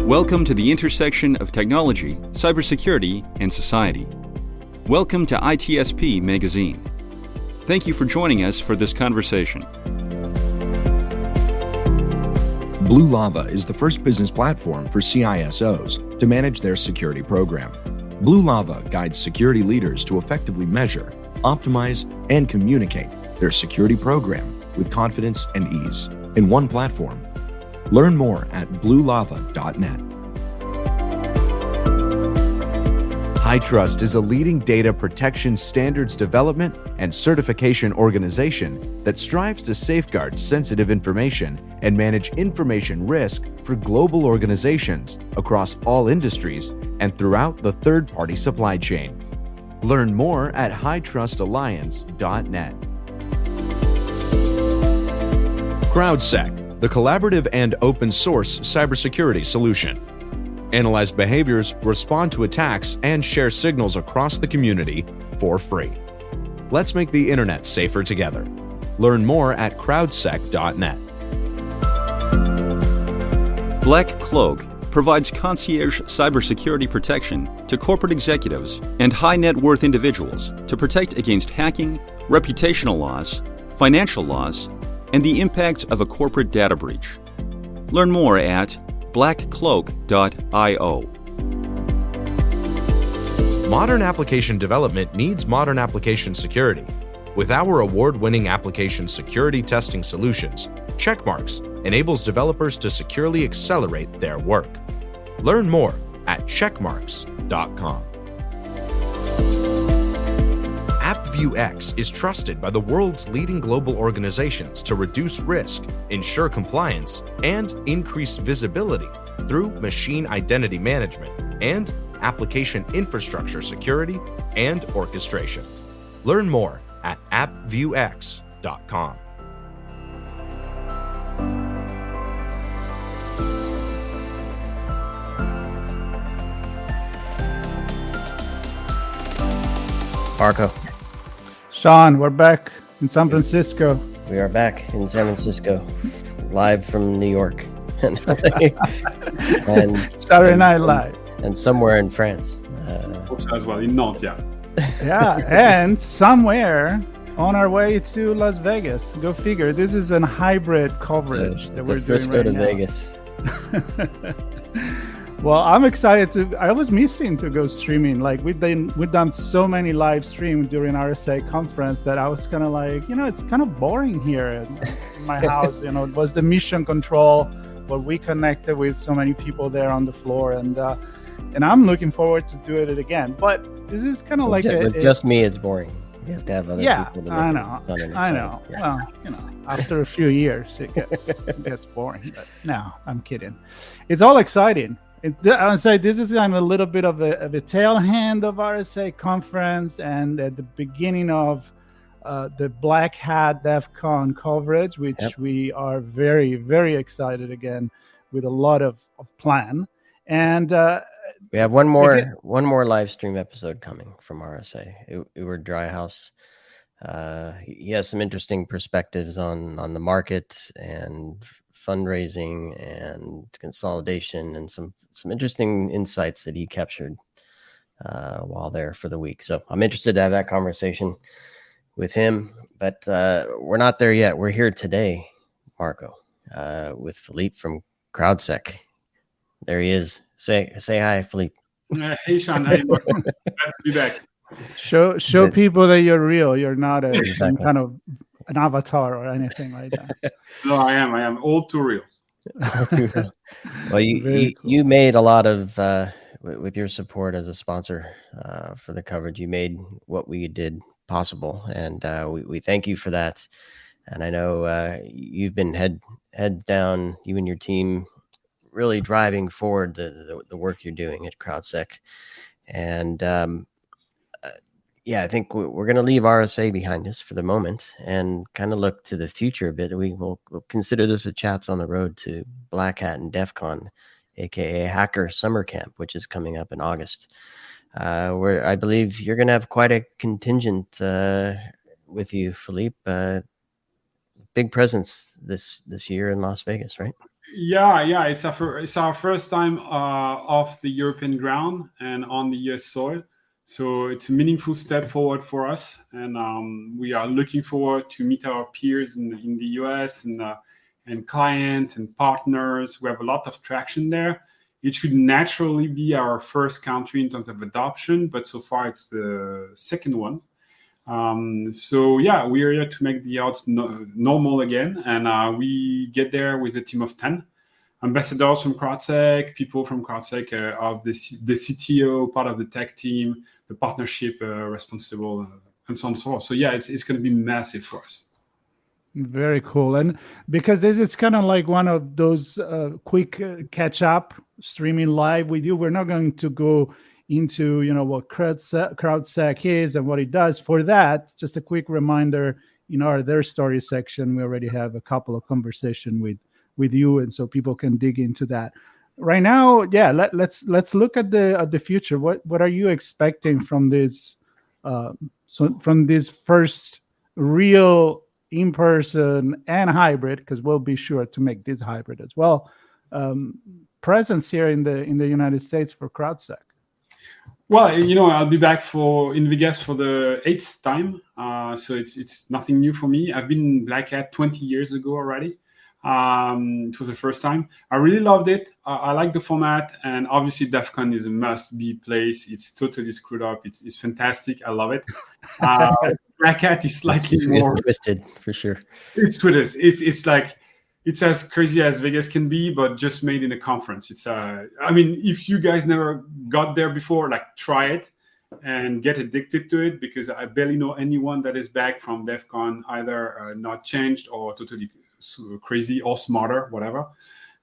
Welcome to the intersection of technology, cybersecurity, and society. Welcome to ITSP Magazine. Thank you for joining us for this conversation. Blue Lava is the first business platform for CISOs to manage their security program. Blue Lava guides security leaders to effectively measure, optimize, and communicate their security program with confidence and ease in one platform. Learn more at bluelava.net. HITRUST is a leading data protection standards development and certification organization that strives to safeguard sensitive information and manage information risk for global organizations across all industries and throughout the third-party supply chain. Learn more at hitrustalliance.net. CrowdSec, the collaborative and open source cybersecurity solution. Analyze behaviors, respond to attacks, and share signals across the community for free. Let's make the internet safer together. Learn more at crowdsec.net. Black Cloak provides concierge cybersecurity protection to corporate executives and high net worth individuals to protect against hacking, reputational loss, financial loss, and the impact of a corporate data breach. Learn more at blackcloak.io. Modern application development needs modern application security. With our award-winning application security testing solutions, Checkmarx enables developers to securely accelerate their work. Learn more at checkmarx.com. AppViewX is trusted by the world's leading global organizations to reduce risk, ensure compliance, and increase visibility through machine identity management and application infrastructure security and orchestration. Learn more at appviewx.com. Marco. Sean, we're back in San Francisco. We are back in San Francisco, live from New York. and Saturday Night Live. And somewhere in France. Also as well, in Nantes, yeah. Yeah, and somewhere on our way to Las Vegas. Go figure. This is a hybrid coverage that we're doing Frisco right to now. Vegas. Well, I'm excited I was missing to go streaming. Like we've done so many live streams during RSA Conference that I was kind of like, it's kind of boring here in my house. It was the mission control where we connected with so many people there on the floor, and I'm looking forward to doing it again. But this is kind of like just me. It's boring. You have to have other people to I know. Yeah. Well, after a few years, it gets boring. But no, I'm kidding. It's all exciting. I would say this is kind of a little bit of a tail end of RSA Conference and at the beginning of the Black Hat DEF CON coverage, which we are very, very excited again with a lot of plan. And we have one more live stream episode coming from RSA. Uwe Dryhouse. He has some interesting perspectives on the market and fundraising and consolidation and some interesting insights that he captured while there for the week. So I'm interested to have that conversation with him, but we're not there yet. We're here today, Marco, with Philippe from CrowdSec. There he is. Say hi, Philippe. Hey, Sean. Hey, Marco. Glad to be back. Show people that you're real. You're not some kind of an avatar or anything like that. No, I am all too real. Well, you made a lot of with your support as a sponsor for the coverage. You made what we did possible, and we thank you for that. And I know you've been head down, you and your team, really driving forward the work you're doing at CrowdSec. And I think we're going to leave RSA behind us for the moment and kind of look to the future a bit. We'll consider this a chats on the road to Black Hat and DEF CON, aka Hacker Summer Camp, which is coming up in August, where I believe you're going to have quite a contingent with you, Philippe. Big presence this year in Las Vegas, right? Yeah. It's our first time off the European ground and on the US soil. So it's a meaningful step forward for us, and we are looking forward to meet our peers in the US and clients and partners. We have a lot of traction there. It should naturally be our first country in terms of adoption, but so far it's the second one. So yeah, we are here to make the odds normal again, and we get there with a team of 10 ambassadors from CrowdSec, people from CrowdSec, of the CTO, part of the tech team, the partnership responsible, and so on and so forth. So yeah, it's going to be massive for us. Very cool. And because this is kind of like one of those quick catch up streaming live with you, we're not going to go into what CrowdSec is and what it does. For that, just a quick reminder, in our Their Story section, we already have a couple of conversations with you, and so people can dig into that. Right now, yeah, let's look at the future. What are you expecting from this from this first real in-person and hybrid, because we'll be sure to make this hybrid as well, presence here in the United States for CrowdSec? Well, I'll be back in Vegas for the 8th time, so it's nothing new for me. I've been in Black Hat 20 years ago already. It was the first time. I really loved it. I like the format, and obviously DEF CON is a must-be place. It's totally screwed up. It's fantastic. I love it. Black Hat is slightly more twisted, for sure. It's twisted. It's like, it's as crazy as Vegas can be, but just made in a conference. It's I mean, if you guys never got there before, like, try it and get addicted to it, because I barely know anyone that is back from DEF CON either not changed or totally crazy or smarter, whatever,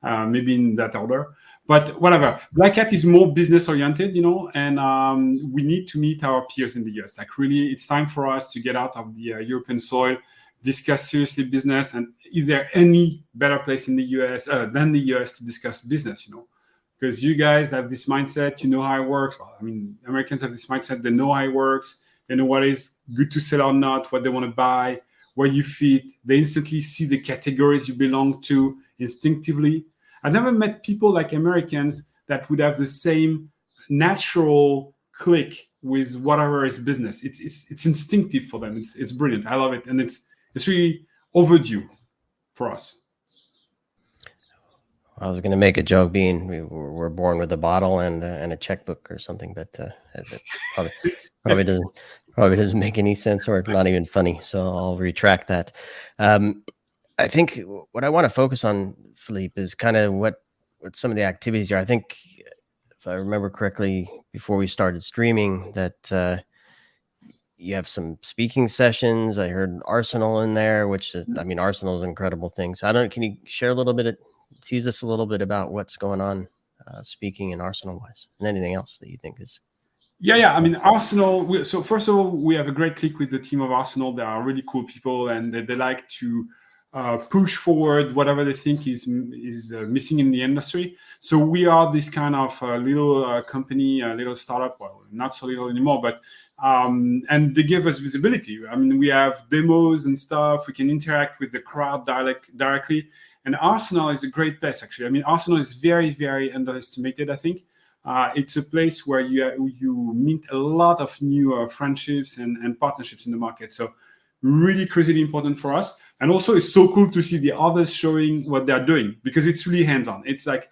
maybe in that order. But whatever, Black Hat is more business oriented, and we need to meet our peers in the US. Like, really, it's time for us to get out of the European soil, discuss seriously business. And is there any better place in the US than the US to discuss business? Because you guys have this mindset, you know how it works. Well, I mean, Americans have this mindset, they know how it works, they know what is good to sell or not, what they want to buy, where you fit. They instantly see the categories you belong to instinctively. I've never met people like Americans that would have the same natural click with whatever is business. It's instinctive for them. It's brilliant. I love it, and it's really overdue for us. I was going to make a joke, being we're born with a bottle and a checkbook or something, but that probably doesn't make any sense, or not even funny. So I'll retract that. I think what I want to focus on, Philippe, is kind of what some of the activities are. I think, if I remember correctly, before we started streaming, that you have some speaking sessions. I heard Arsenal in there, which is, I mean, Arsenal is an incredible thing. So can you share a little bit, tease us a little bit about what's going on speaking and Arsenal wise, and anything else that you think is? Yeah. I mean, Arsenal. So first of all, we have a great click with the team of Arsenal. They are really cool people, and they like to push forward whatever they think is missing in the industry. So we are this kind of little company, a little startup. Well, not so little anymore, but and they give us visibility. I mean, we have demos and stuff. We can interact with the crowd directly. And Arsenal is a great place, actually. I mean, Arsenal is very, very underestimated, I think. It's a place where you meet a lot of new friendships and partnerships in the market. So really crazily important for us. And also, it's so cool to see the others showing what they're doing, because it's really hands-on. It's like,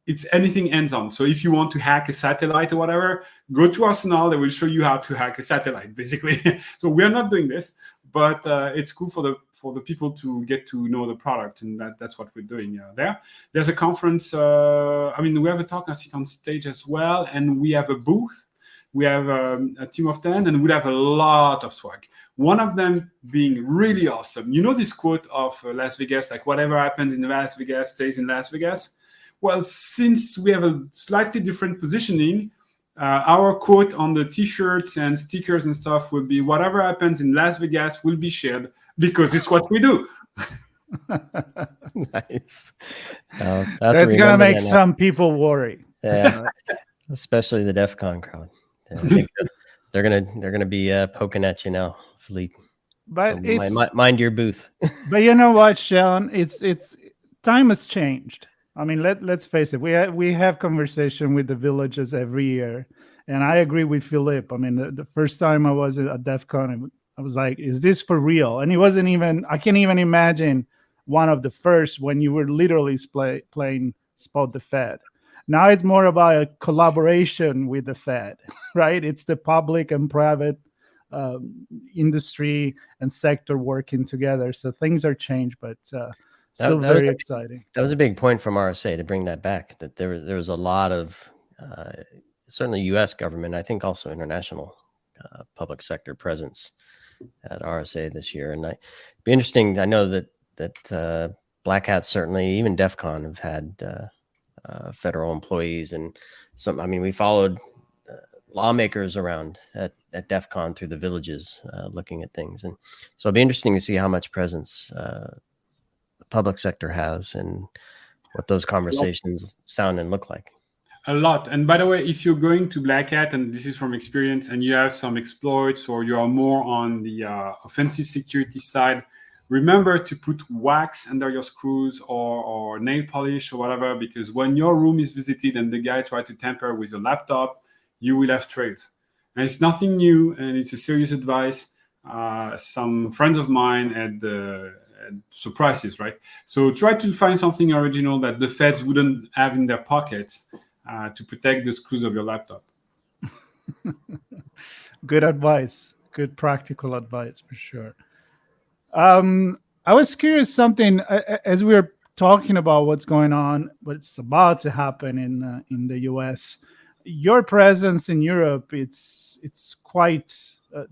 it's anything hands-on. So if you want to hack a satellite or whatever, go to Arsenal. They will show you how to hack a satellite, basically. So we're not doing this, but it's cool for the people to get to know the product, and that's what we're doing there. There's a conference. I mean, we have a talk. I sit on stage as well, and we have a booth. We have a team of 10, and we have a lot of swag. One of them being really awesome. You know this quote of Las Vegas, like, whatever happens in Las Vegas stays in Las Vegas? Well, since we have a slightly different positioning, our quote on the T-shirts and stickers and stuff will be, whatever happens in Las Vegas will be shared, because it's what we do. Nice. That's going to make some people worry. Yeah, especially the DEF CON crowd. I think they're gonna be poking at you now, Philippe. But mind your booth. But you know what, Sean? It's time has changed. I mean, let's face it. We have conversation with the villages every year, and I agree with Philippe. I mean, the first time I was at DEF CON, I was like, "Is this for real?" And it wasn't even. I can't even imagine one of the first when you were literally playing Spot the Fed. Now it's more about a collaboration with the Fed, right? It's the public and private industry and sector working together. So things are changed, but still very exciting. That was a big point from RSA to bring that back, that there was a lot of certainly U.S. government, I think also international public sector presence at RSA this year. And it'd be interesting. I know that Black Hat, certainly, even DEF CON, have had federal employees and some. I mean, we followed lawmakers around at DEF CON through the villages, looking at things, and so it'll be interesting to see how much presence the public sector has and what those conversations sound and look like. A lot. And by the way, if you're going to Black Hat, and this is from experience, and you have some exploits or you are more on the offensive security side, remember to put wax under your screws or nail polish or whatever, because when your room is visited and the guy tried to tamper with your laptop, you will have trails. And it's nothing new, and it's a serious advice. Some friends of mine had surprises, right? So try to find something original that the feds wouldn't have in their pockets to protect the screws of your laptop. Good advice. Good practical advice for sure. I was curious something as we were talking about what's going on, what's about to happen in the US. Your presence in Europe, it's quite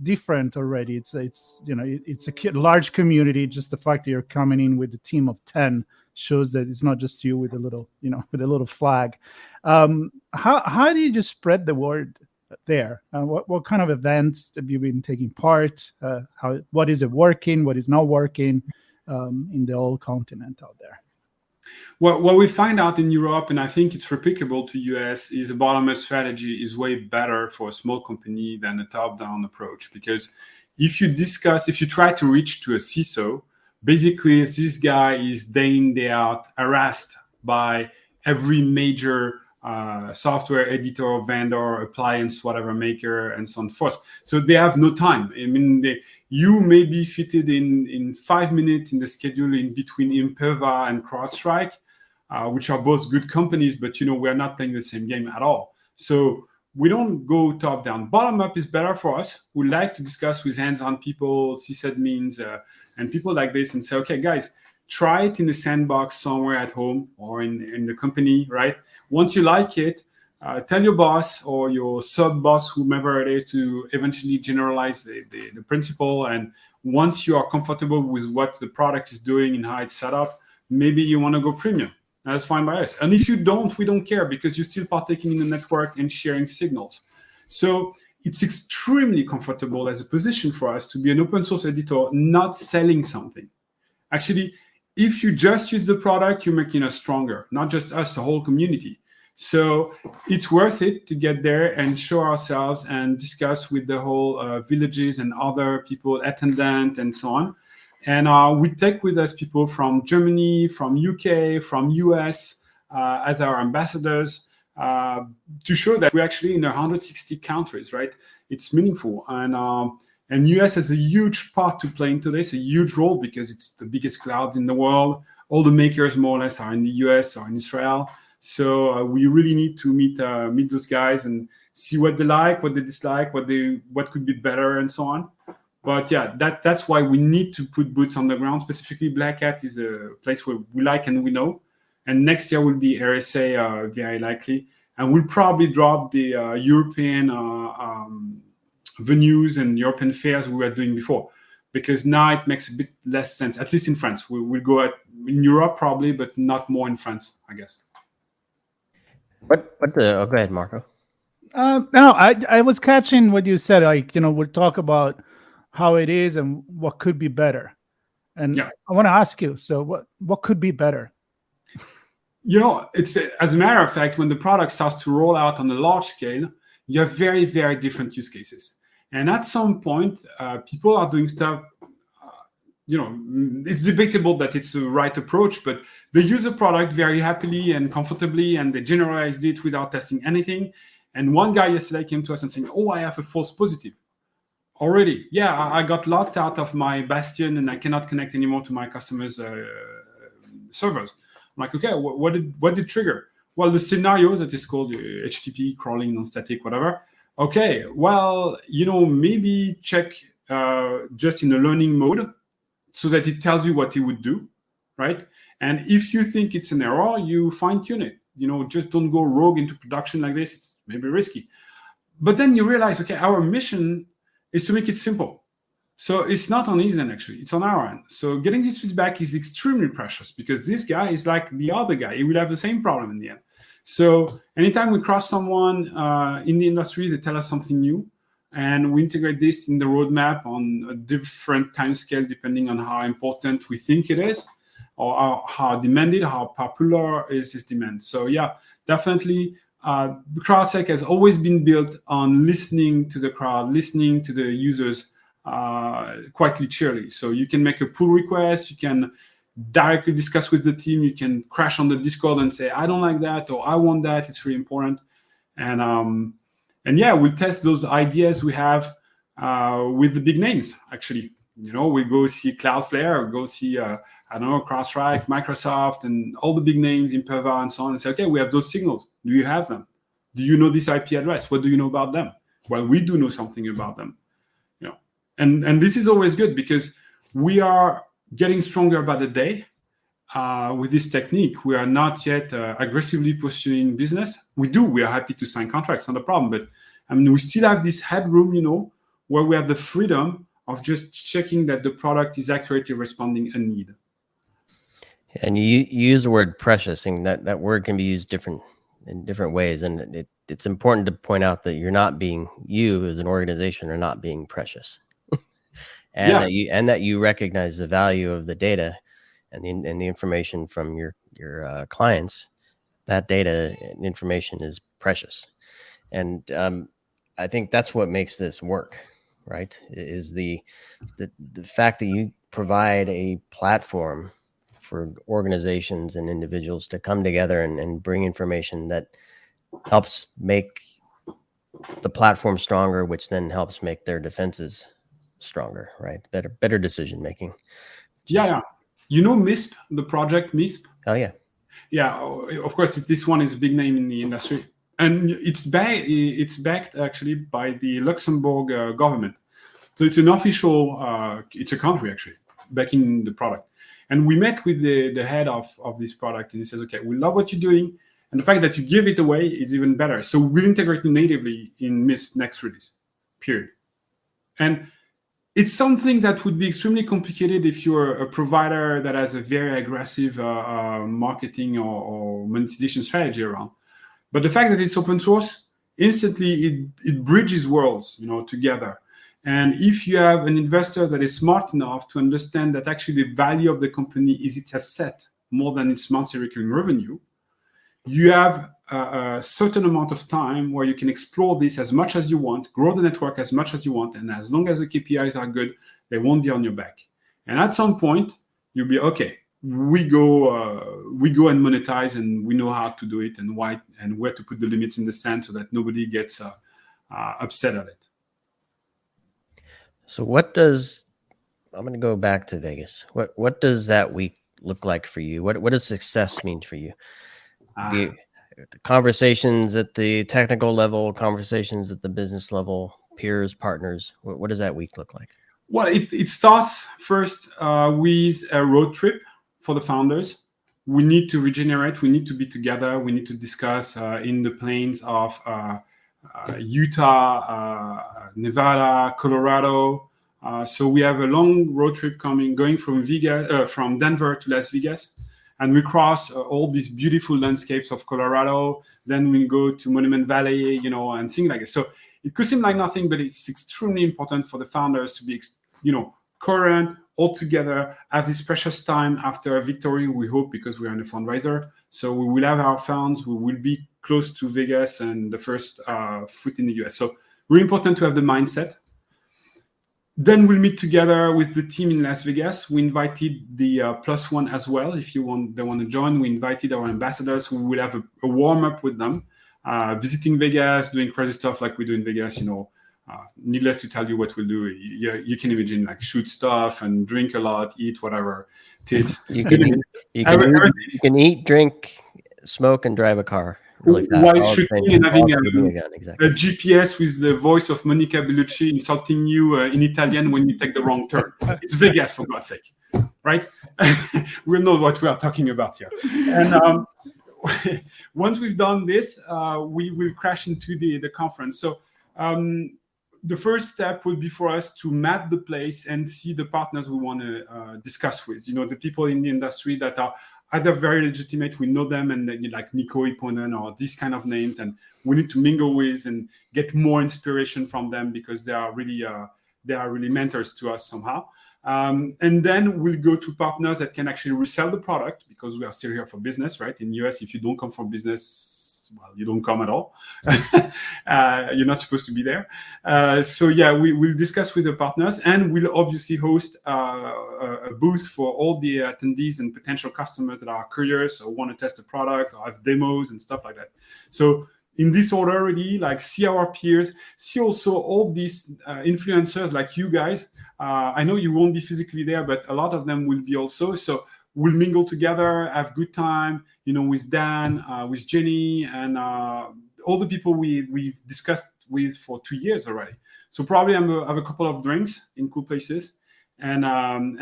different already. It's it's a large community. Just the fact that you're coming in with a team of 10 shows that it's not just you with a little flag. How do you just spread the word there? What kind of events have you been taking part? What is it working? What is not working in the whole continent out there? Well, what we find out in Europe, and I think it's replicable to US, is a bottom-up strategy is way better for a small company than a top-down approach. Because if you try to reach to a CISO, basically this guy is day in, day out harassed by every major software editor, vendor, appliance, whatever maker, and so on and so forth. So they have no time. I mean, you may be fitted in 5 minutes in the schedule in between Imperva and CrowdStrike, which are both good companies, but we're not playing the same game at all. So we don't go top down. Bottom up is better for us. We like to discuss with hands-on people, sysadmins, and people like this, and say, okay, guys, try it in the sandbox somewhere at home or in the company, right? Once you like it, tell your boss or your sub-boss, whomever it is, to eventually generalize the principle. And once you are comfortable with what the product is doing and how it's set up, maybe you want to go premium. That's fine by us. And if you don't, we don't care, because you're still partaking in the network and sharing signals. So it's extremely comfortable as a position for us to be an open source editor, not selling something. Actually, if you just use the product, you're making us stronger, not just us, the whole community. So it's worth it to get there and show ourselves and discuss with the whole villages and other people, attendant and so on. And we take with us people from Germany, from UK, from US as our ambassadors to show that we're actually in 160 countries, right? It's meaningful. And US has a huge part to play into this, a huge role, because it's the biggest clouds in the world. All the makers more or less are in the US or in Israel. So we really need to meet those guys and see what they like, what they dislike, what could be better, and so on. But yeah, that's why we need to put boots on the ground. Specifically, Black Hat is a place where we like and we know. And next year will be RSA, very likely. And we'll probably drop the European venues and European fairs we were doing before, because now it makes a bit less sense, at least in France. We'll go in Europe probably, but not more in France, I guess. Go ahead, Marco. No, I was catching what you said. We'll talk about how it is and what could be better. And yeah. I want to ask you, so what could be better? It's as a matter of fact, when the product starts to roll out on a large scale, you have very, very different use cases. And at some point, people are doing stuff it's debatable that it's the right approach, but they use the product very happily and comfortably, and they generalized it without testing anything. And one guy yesterday came to us and saying, "Oh, I have a false positive already. Yeah, I got locked out of my bastion and I cannot connect anymore to my customers' servers." I'm like, "Okay, what did trigger?" Well, the scenario that is called HTTP crawling non-static, whatever. Okay, well, maybe check just in a learning mode so that it tells you what it would do, right? And if you think it's an error, you fine-tune it. Just don't go rogue into production like this. It's maybe risky. But then you realize, okay, our mission is to make it simple. So it's not on his end, actually. It's on our end. So getting this feedback is extremely precious because this guy is like the other guy. He will have the same problem in the end. So anytime we cross someone in the industry, they tell us something new, and we integrate this in the roadmap on a different time scale depending on how important we think it is, or how demanded, how popular is this demand. So yeah, definitely CrowdSec has always been built on listening to the crowd, listening to the users quite literally. So you can make a pull request, you can directly discuss with the team, you can crash on the Discord and say, "I don't like that," or "I want that." It's really important. And yeah, we'll test those ideas we have with the big names, actually. We go see Cloudflare, or go see, CrowdStrike, Microsoft, and all the big names, Imperva, and so on, and say, "Okay, we have those signals. Do you have them? Do you know this IP address? What do you know about them?" Well, we do know something about them. And this is always good because we are getting stronger by the day with this technique. We are not yet aggressively pursuing business. We are happy to sign contracts, not a problem. But we still have this headroom, where we have the freedom of just checking that the product is accurately responding a need. And you use the word precious, and that word can be used in different ways. And it's important to point out that you as an organization are not being precious. And that you recognize the value of the data and the information from your clients. That data and information is precious, and I think that's what makes this work, right? Is the fact that you provide a platform for organizations and individuals to come together and bring information that helps make the platform stronger, which then helps make their defenses stronger, right? Better decision making. Yeah. MISP, the project MISP? Oh, yeah. Yeah, of course, this one is a big name in the industry. And it's backed actually by the Luxembourg government. So it's an official, it's a country actually, backing the product. And we met with the head of this product, and he says, "Okay, we love what you're doing. And the fact that you give it away is even better. So we'll integrate natively in MISP next release, period." And it's something that would be extremely complicated if you're a provider that has a very aggressive marketing or monetization strategy around. But the fact that it's open source, instantly it bridges worlds, together. And if you have an investor that is smart enough to understand that actually the value of the company is its asset more than its monthly recurring revenue, you have a certain amount of time where you can explore this as much as you want, grow the network as much as you want, and as long as the KPIs are good, they won't be on your back. And at some point, you'll be, okay, we go and monetize, and we know how to do it and why and where to put the limits in the sand so that nobody gets upset at it. So I'm going to go back to Vegas. What does that week look like for you? What does success mean for you? The conversations at the technical level, conversations at the business level, peers, partners. What does that week look like? Well, it starts first with a road trip for the founders. We need to regenerate. We need to be together. We need to discuss in the plains of Utah, Nevada, Colorado. So we have a long road trip going from Denver to Las Vegas. And we cross all these beautiful landscapes of Colorado. Then we go to Monument Valley, and things like that. So it could seem like nothing, but it's extremely important for the founders to be, current, all together, have this precious time after a victory, we hope, because we are in a fundraiser. So we will have our funds. We will be close to Vegas and the first foot in the US. So really important to have the mindset. Then we'll meet together with the team in Las Vegas. We invited the +1 as well. If they want to join, we invited our ambassadors. We will have a warm-up with them, visiting Vegas, doing crazy stuff like we do in Vegas, needless to tell you what we'll do. You can imagine, like, shoot stuff and drink a lot, eat whatever. You can eat, drink, smoke, and drive a car really fast. While shooting and having exactly. a GPS with the voice of Monica Bellucci insulting you in Italian when you take the wrong turn. It's Vegas, for God's sake, right? We'll know what we are talking about here. And once we've done this, we will crash into the conference. So the first step would be for us to map the place and see the partners we want to discuss with. The people in the industry that are either very legitimate, we know them, and like Mikko Ipponen or these kind of names, and we need to mingle with and get more inspiration from them because they are really mentors to us somehow. And then we'll go to partners that can actually resell the product, because we are still here for business, right? In the US, if you don't come from business, well, you don't come at all. You're not supposed to be there. So yeah, we'll discuss with the partners, and we'll obviously host a booth for all the attendees and potential customers that are curious or want to test the product or have demos and stuff like that. So in this order, really, like, see our peers, see also all these influencers like you guys. I know you won't be physically there, but a lot of them will be also. So we'll mingle together, have good time, with Dan, with Jenny, and all the people we've discussed with for 2 years already. So probably have a couple of drinks in cool places, and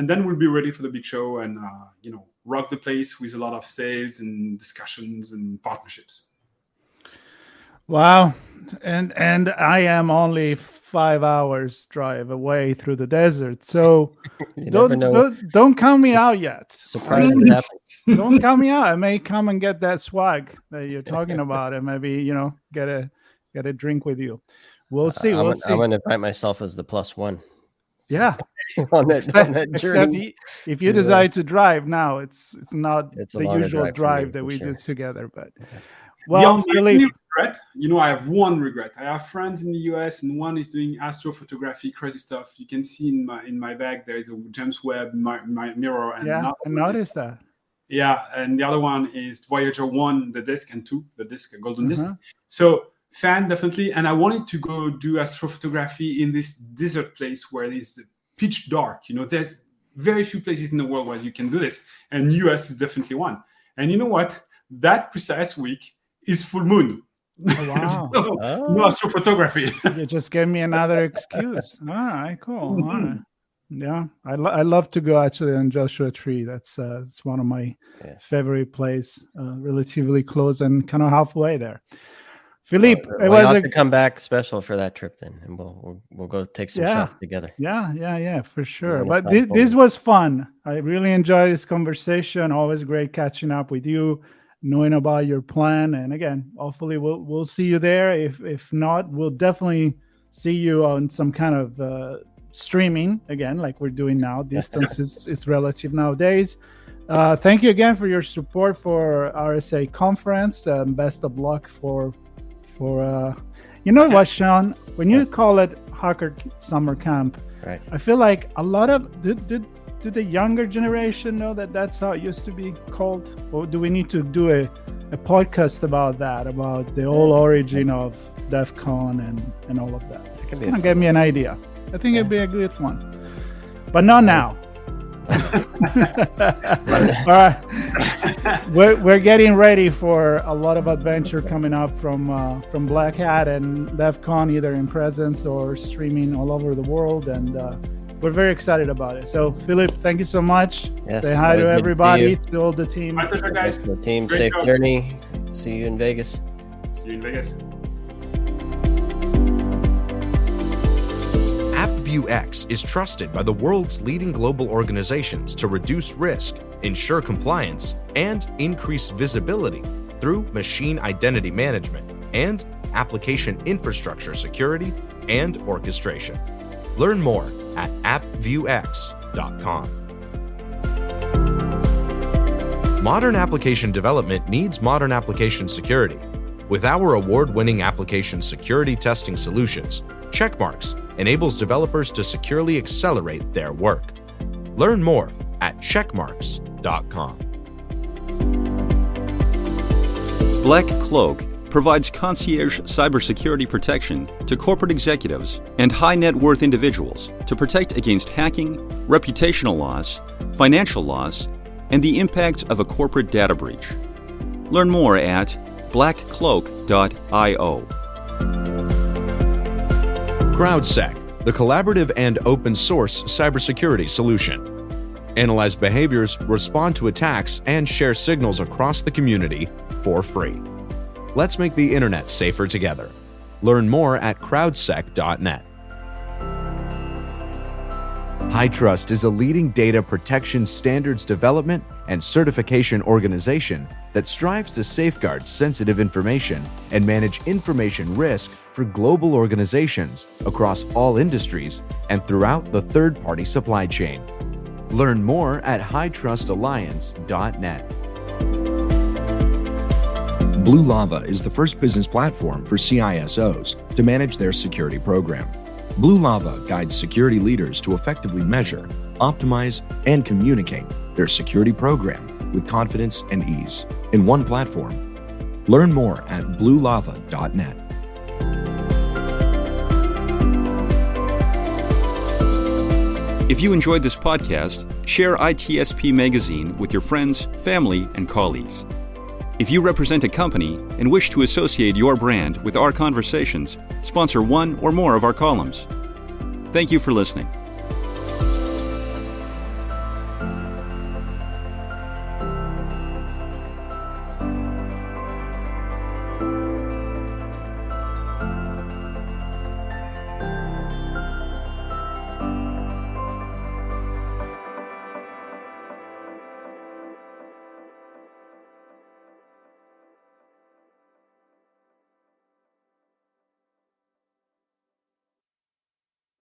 then we'll be ready for the big show and rock the place with a lot of sales and discussions and partnerships. Wow. And I am only 5 hours drive away through the desert. So don't count me out yet. Surprises happen. Don't count me out. I may come and get that swag that you're talking about, and maybe, get a drink with you. We'll see. I'm going to invite myself as the +1. So, yeah. on that journey. Except if you decide to drive now, it's not the usual drive that we did together, but well, Philippe, regret. I have one regret. I have friends in the US, and one is doing astrophotography, crazy stuff. You can see in my bag there is a James Webb my mirror. And I noticed that. Yeah, and the other one is Voyager 1, the disc, and 2, the disc, a golden disc. So fan, definitely. And I wanted to go do astrophotography in this desert place where it's pitch dark. There's very few places in the world where you can do this, and US is definitely one. And you know what? That precise week is full moon. Oh, wow. No astrophotography. You just gave me another excuse. All right, cool. All right. Yeah, I love to go actually on Joshua Tree. That's it's one of my favorite places, relatively close and kind of halfway there. Philippe, it was to come back special for that trip then, and we'll go take some shots together. Yeah, for sure. But this was fun. I really enjoyed this conversation. Always great catching up with you, knowing about your plan. And again, hopefully we'll see you there. If not, we'll definitely see you on some kind of streaming again, like we're doing now. Distance is relative nowadays. Thank you again for your support for RSA Conference. Best of luck for what, Sean, when you call it Hacker Summer Camp, right? I feel like a lot of do the younger generation know that that's how it used to be called, or do we need to do a podcast about that, about the whole origin of DEF CON and all of that? It's gonna give me an idea. I think it'd be a good one, but not now. All right, we're getting ready for a lot of adventure coming up from Black Hat and DEF CON, either in presence or streaming all over the world, and we're very excited about it. So, Philippe, thank you so much. Yes, say hi to everybody, to all the team. My pleasure, guys. The team, Great safe job. journey. See you in Vegas. See you in Vegas. AppViewX is trusted by the world's leading global organizations to reduce risk, ensure compliance, and increase visibility through machine identity management and application infrastructure security and orchestration. Learn more at appviewx.com. Modern application development needs modern application security. With our award-winning application security testing solutions, Checkmarks enables developers to securely accelerate their work. Learn more at checkmarks.com. Black Cloak provides concierge cybersecurity protection to corporate executives and high net worth individuals to protect against hacking, reputational loss, financial loss, and the impacts of a corporate data breach. Learn more at blackcloak.io. CrowdSec, the collaborative and open source cybersecurity solution. Analyze behaviors, respond to attacks, and share signals across the community for free. Let's make the internet safer together. Learn more at crowdsec.net. HITRUST is a leading data protection standards development and certification organization that strives to safeguard sensitive information and manage information risk for global organizations across all industries and throughout the third-party supply chain. Learn more at hightrustalliance.net. Blue Lava is the first business platform for CISOs to manage their security program. Blue Lava guides security leaders to effectively measure, optimize, and communicate their security program with confidence and ease in one platform. Learn more at bluelava.net. If you enjoyed this podcast, share ITSP Magazine with your friends, family, and colleagues. If you represent a company and wish to associate your brand with our conversations, sponsor one or more of our columns. Thank you for listening.